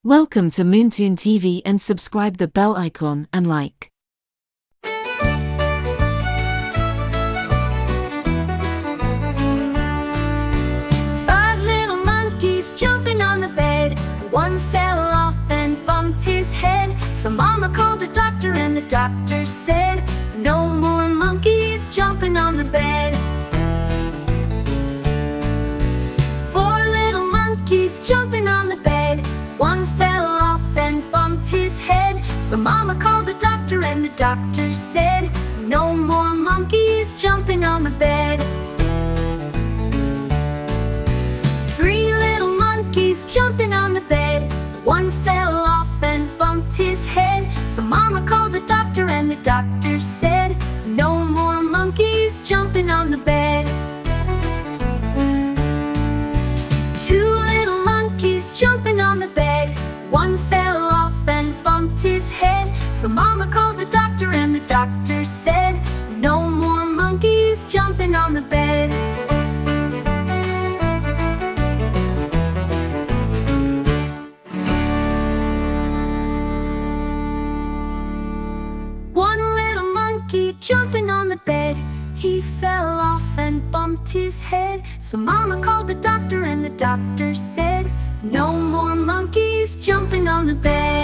Welcome to Moontoon TV and subscribe the bell icon and like. Five little monkeys jumping on the bed. One fell off and bumped his head. So Mama called the doctor and the doctor said, no more monkeys jumping on the bed. Four little monkeys jumping on the bed. One fell off and bumped his head. So Mama called the doctor and the doctor said, no more monkeys jumping on the bed. Three little monkeys jumping on the bed. One fell off and bumped his head. So Mama called the doctor and the doctor said, no more monkeys jumping on the bed. Two little monkeys jumping on the bed. One fell off and bumped his head. So Mama called the doctor and the doctor said, no more monkeys jumping on the bed. One little monkey jumping on the bed. He fell off and bumped his head. So Mama called the doctor and the doctor said, no more monkeys jumping on the bed.